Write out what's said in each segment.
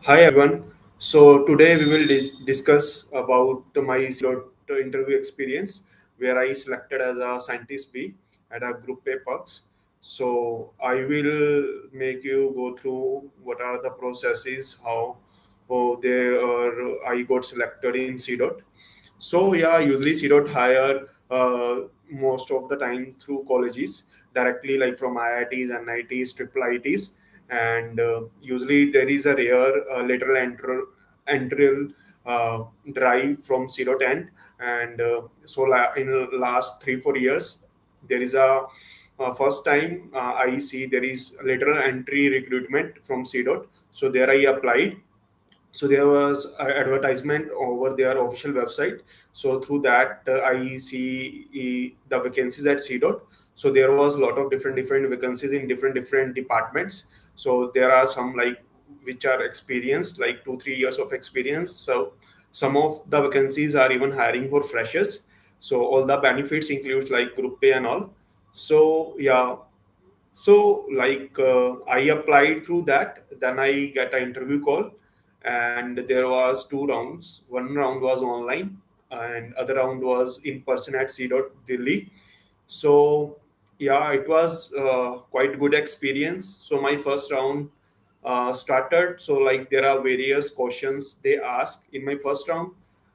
Hi everyone. So today we will discuss about my CDOT interview experience where I selected as a scientist B at a group A perks. So I will make you go through what are the processes, how they are I got selected in CDOT. So yeah, usually CDOT hire most of the time through colleges directly, like from IITs, NITs, triple ITs, and usually there is a rare lateral entry drive from CDOT end, and in last 3 4 years there is a first time I see there is lateral entry recruitment from CDOT. So there I applied, so there was an advertisement over their official website. So through that I see the vacancies at CDOT. So there was a lot of different vacancies in different departments. So there are some like which are experienced, like 2 3 years of experience. So some of the vacancies are even hiring for freshers. So all the benefits includes like group pay and all. So yeah, so I applied through that, then I get an interview call, and there was 2 rounds. One round was online and other round was in person at CDOT Delhi. So yeah, it was quite good experience. So my first round started. So like there are various questions they ask in my first round,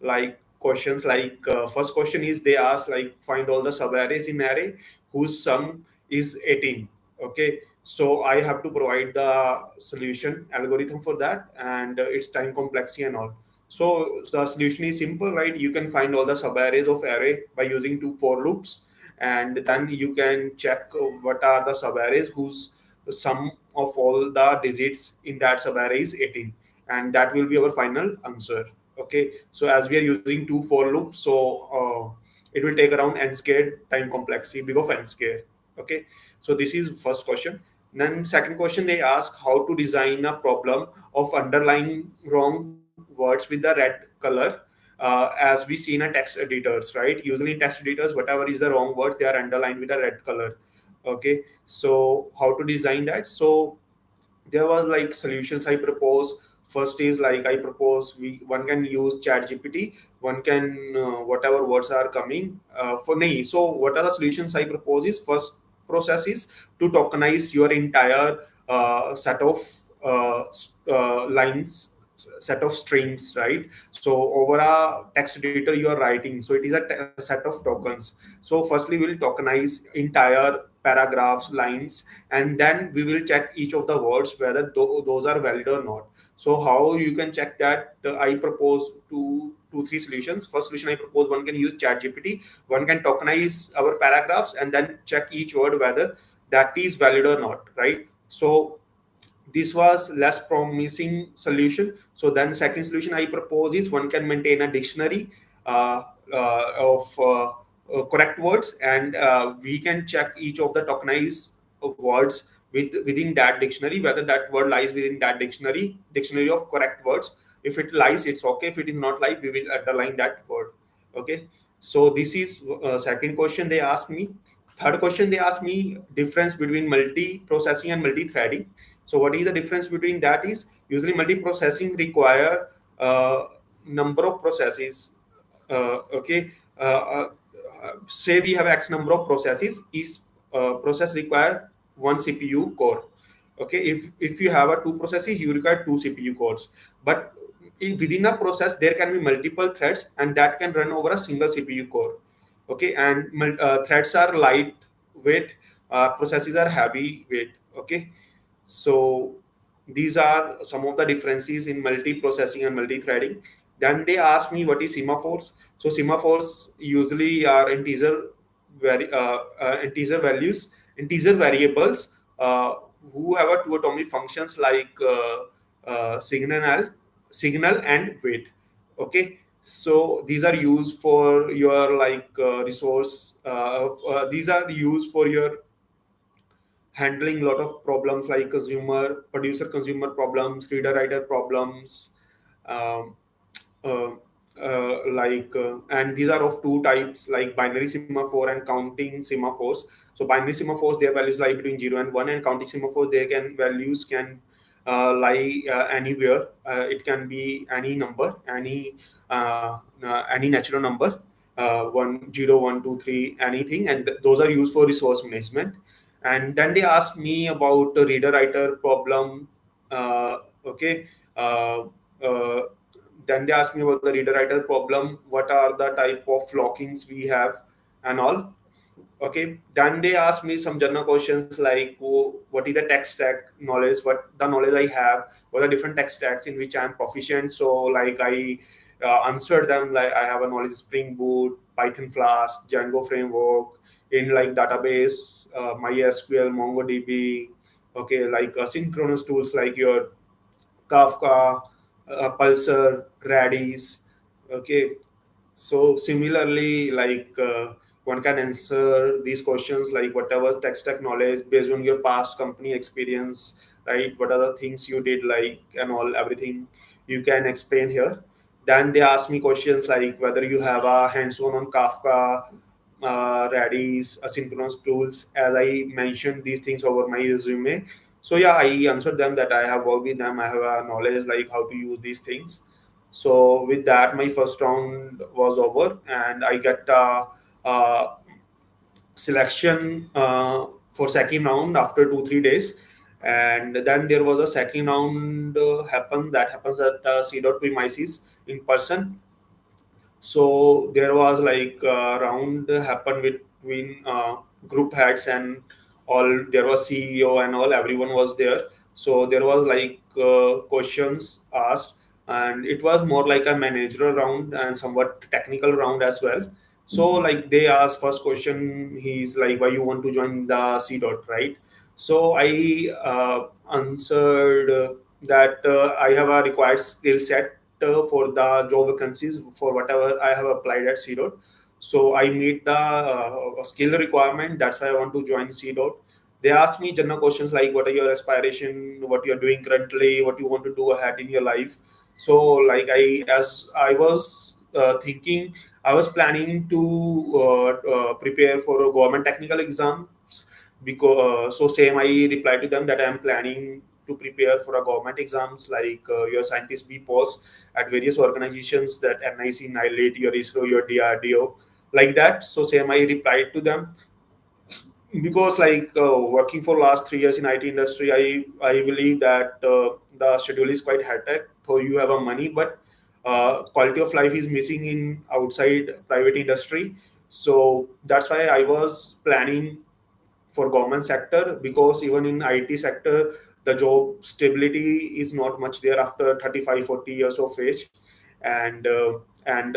like questions like first question is they ask like find all the sub arrays in array whose sum is 18. Okay, so I have to provide the solution algorithm for that, and its time complexity and all. So the solution is simple, right? You can find all the sub arrays of array by using two for loops, and then you can check what are the sub arrays whose sum of all the digits in that sub array is 18, and that will be our final answer. Okay, so as we are using two for loops, so it will take around n squared time complexity big of n square. Okay, so this is first question. Then second question they ask how to design a problem of underlying wrong words with the red color, as we see in a text editors, right? Usually in text editors, whatever is the wrong words, they are underlined with a red color. Okay, so how to design that? So there was like solutions I propose. First is like I propose we one can use chat gpt, one can whatever words are coming for me. So what are the solutions I propose is first process is to tokenize your entire set of lines, set of strings, right? So over a text editor you are writing, so it is a set of tokens. So firstly we will tokenize entire paragraphs, lines, and then we will check each of the words whether those are valid or not. So how you can check that? I propose two three solutions. First solution I propose, one can use chat gpt, one can tokenize our paragraphs and then check each word whether that is valid or not, right? So this was less promising solution. So then second solution I propose is one can maintain a dictionary of correct words, and we can check each of the tokenized words within that dictionary whether that word lies within that dictionary of correct words. If it lies, it's okay. If it is not live, we will underline that word. Okay, so this is second question they asked me. Third question they asked me difference between multi-processing and multi-threading. So what is the difference between that is usually multi-processing require number of processes. Okay, say we have X number of processes. Each process require one CPU core. Okay, if you have a two processes, you require two CPU cores. But within a process, there can be multiple threads, and that can run over a single CPU core. Okay, and threads are lightweight, processes are heavy weight. Okay, so these are some of the differences in multi-processing and multi-threading. Then they ask me what is semaphores. So semaphores usually are integer values, integer variables who have a two atomic functions like signal and weight. Okay, so these are used for your resource. These are used for your handling a lot of problems like consumer producer consumer problems, reader writer problems, um, uh, and these are of two types like binary semaphore and counting semaphores. So binary semaphores, their values lie between 0 and 1, and counting semaphore their can values can lie anywhere. It can be any number, any natural number, 1, 0, 1, 2, 3, anything, and those are used for resource management. And then they asked me about the reader writer problem. Okay. Uh, uh, then they asked me about the reader writer problem. What are the type of lockings we have, and all. Okay, then they asked me some general questions like, oh, what is the tech stack knowledge, what the knowledge I have, what are different tech stacks in which I'm proficient. So like I answered them like I have a knowledge Spring Boot, Python Flask, Django framework, in like database, MySQL, MongoDB. Okay, like asynchronous tools like your Kafka, Pulsar, Redis. Okay, so similarly, one can answer these questions like whatever tech stack knowledge based on your past company experience, right? What are the things you did, like, and all, everything you can explain here. Then they ask me questions like whether you have a hands-on on Kafka, Redis, asynchronous tools. As I mentioned these things over my resume. So yeah, I answered them that I have worked with them. I have a knowledge like how to use these things. So with that, my first round was over, and I get selection for second round after 2 3 days. And then there was a second round that happens at CDOT premises in person. So there was like a round happened between group heads and all. There was CEO and all. Everyone was there. So there was like questions asked, and it was more like a managerial round and somewhat technical round as well. So like they asked first question. He's like, "Why you want to join the CDOT, right?" So I answered that I have a required skill set for the job vacancies for whatever I have applied at CDOT. So I meet the skill requirement. That's why I want to join CDOT. They ask me general questions like, what are your aspiration, what you're doing currently, what you want to do ahead in your life. So like as I was thinking, I was planning to prepare for a government technical exams, because so same I replied to them that I'm planning to prepare for a government exams like your scientist B post at various organizations that NIC, NILIT, your ISRO, your DRDO, like that. So same I replied to them, because like working for last 3 years in IT industry, I believe that the schedule is quite hectic. So you have a money, but quality of life is missing in outside private industry. So that's why I was planning for government sector, because even in IT sector the job stability is not much there after 35 40 years of age. And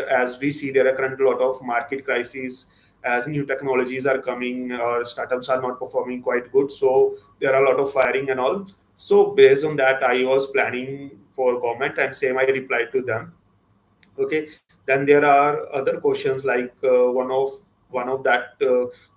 as we see, there are currently a lot of market crises as new technologies are coming or startups are not performing quite good, so there are a lot of firing and all. So based on that, I was planning for government, and same I replied to them. Okay, then there are other questions like one of that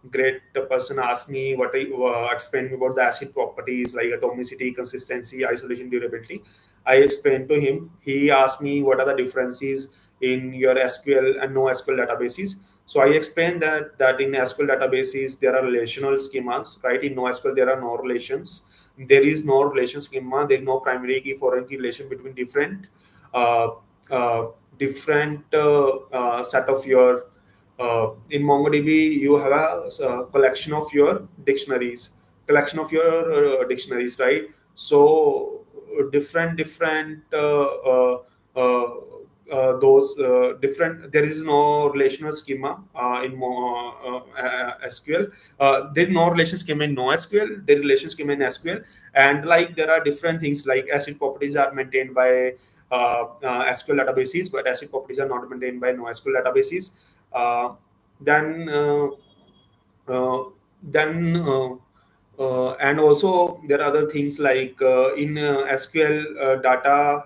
great person asked me what I explained about the acid properties like atomicity, consistency, isolation, durability. I explained to him. He asked me what are the differences in your SQL and no SQL databases. So I explained that in SQL databases there are relational schemas, right? In no SQL there are no relations. There is no relation schema. There is no primary key, foreign key relation between uh, uh, different set of your in MongoDB you have a collection of your dictionaries, right? So different uh, those different, there is no relational schema in SQL. There is no relation schema in NoSQL. There is relation schema in SQL. And like there are different things like acid properties are maintained by SQL databases, but acid properties are not maintained by NoSQL databases. Uh, then uh, then and also there are other things like in SQL data,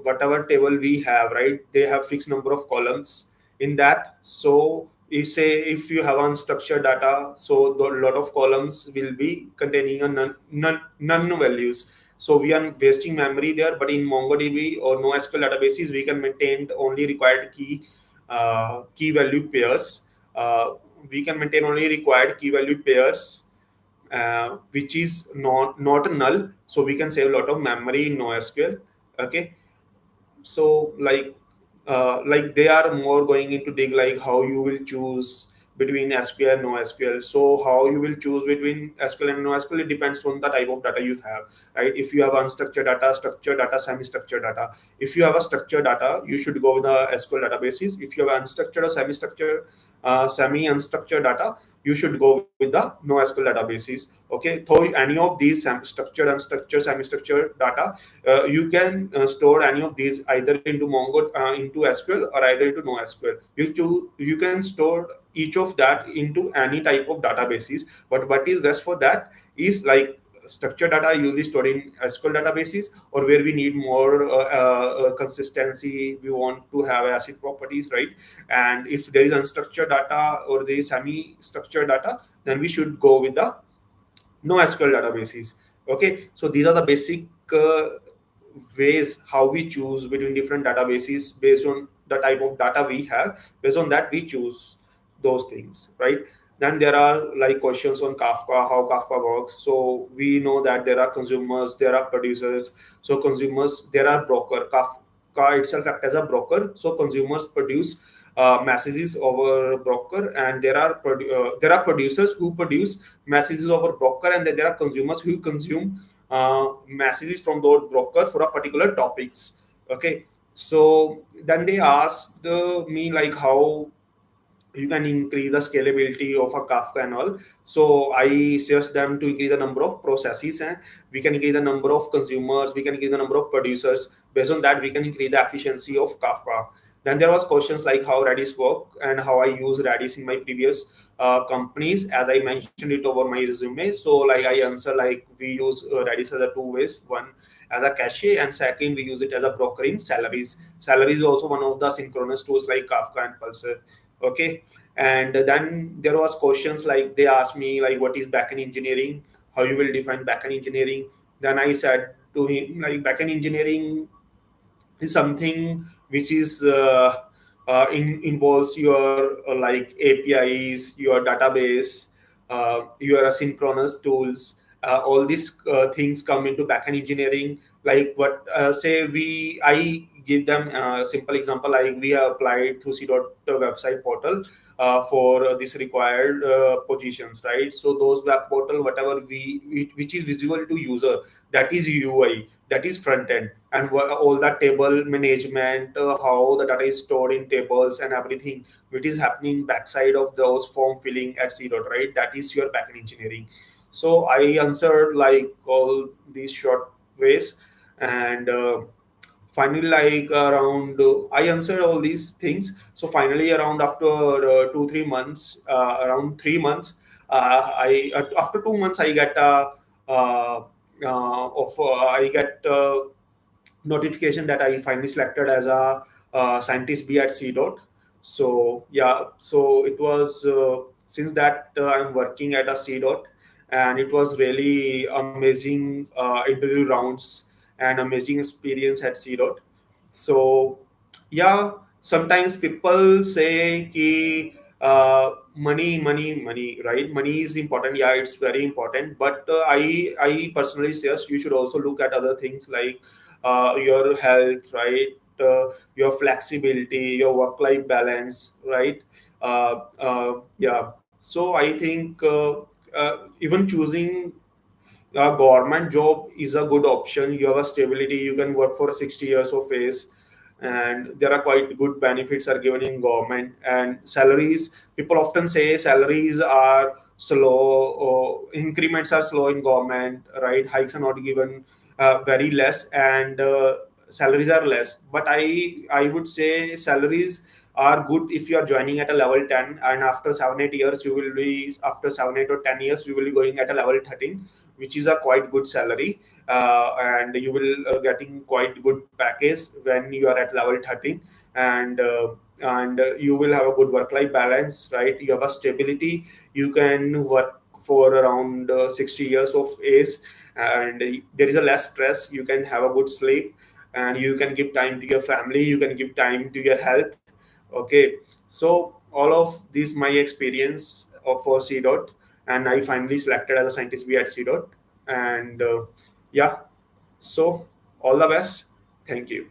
whatever table we have, right? They have fixed number of columns in that. So if you have unstructured data, so the lot of columns will be containing a none values. So we are wasting memory there. But in MongoDB or NoSQL databases, we can maintain only required key value pairs. We can maintain only required key value pairs, which is not null. So we can save a lot of memory in NoSQL. Okay, so like they are more going into dig like how you will choose between SQL and NoSQL. So how you will choose between SQL and NoSQL, it depends on the type of data you have, right? If you have unstructured data, structured data, semi-structured data. If you have a structured data, you should go with the SQL databases. If you have unstructured or semi-structured, semi-unstructured data, you should go with the NoSQL databases. Okay, though any of these structured, unstructured, semi-structured data, you can store any of these either into Mongo, into SQL, or either into NoSQL. You can store each of that into any type of databases. But what is best for that is like structured data usually stored in SQL databases, or where we need more consistency, we want to have ACID properties, right? And if there is unstructured data or there is semi-structured data, then we should go with the NoSQL databases. Okay, so these are the basic ways how we choose between different databases based on the type of data we have. Based on that, we choose those things, right? Then there are like questions on Kafka, how Kafka works. So we know that there are consumers, there are producers. So consumers, there are broker. Kafka itself act as a broker. So consumers produce messages over broker, and there are producers who produce messages over broker, and then there are consumers who consume messages from those broker for a particular topics. Okay, so then they asked me like how you can increase the scalability of a Kafka and all. So I suggest them to increase the number of processes, and we can increase the number of consumers, we can increase the number of producers. Based on that, we can increase the efficiency of Kafka. Then there was questions like how Redis work and how I use Redis in my previous companies, as I mentioned it over my resume. So like I answer like we use Redis as a two ways. One, as a cache, and second, we use it as a broker in salaries. Salaries is also one of the synchronous tools like Kafka and Pulsar. Okay, and then there was questions like they asked me like what is backend engineering, how you will define backend engineering. Then I said to him like backend engineering is something which is involves your like APIs, your database, your asynchronous tools. All these things come into backend engineering. Like what say we I give them a simple example, like we have applied through CDOT website portal for this required positions, right? So those web portal, whatever which is visible to user, that is UI, that is front end. And all that table management, how the data is stored in tables and everything which is happening backside of those form filling at CDOT, right? That is your backend engineering. So I answered like all these short ways. And finally like around I answered all these things. So finally around after 2 3 months, around 3 months, I after 2 months I get I get notification that I finally selected as a scientist B at CDOT. So yeah, so it was since that I'm working at a CDOT, and it was really amazing interview rounds and amazing experience at CDOT. So yeah, sometimes people say ki, money, right? Money is important. Yeah, it's very important. But I personally suggest you should also look at other things like your health, right? Your flexibility, your work-life balance, right? Yeah. So I think even choosing a government job is a good option. You have a stability. You can work for 60 years of age, and there are quite good benefits are given in government. And salaries, people often say salaries are slow, or increments are slow in government, right? Hikes are not given, very less, and salaries are less. But I would say salaries are good if you are joining at a level 10, and after 7 8 years you will be, after 7 8 or 10 years you will be going at a level 13, which is a quite good salary. And you will getting quite good package when you are at level 13. And you will have a good work life balance, right? You have a stability. You can work for around 60 years of age, and there is a less stress. You can have a good sleep, and you can give time to your family, you can give time to your health. Okay, so all of this my experience of for CDOT. and I finally selected as a scientist B at CDOT. And yeah, so all the best. Thank you.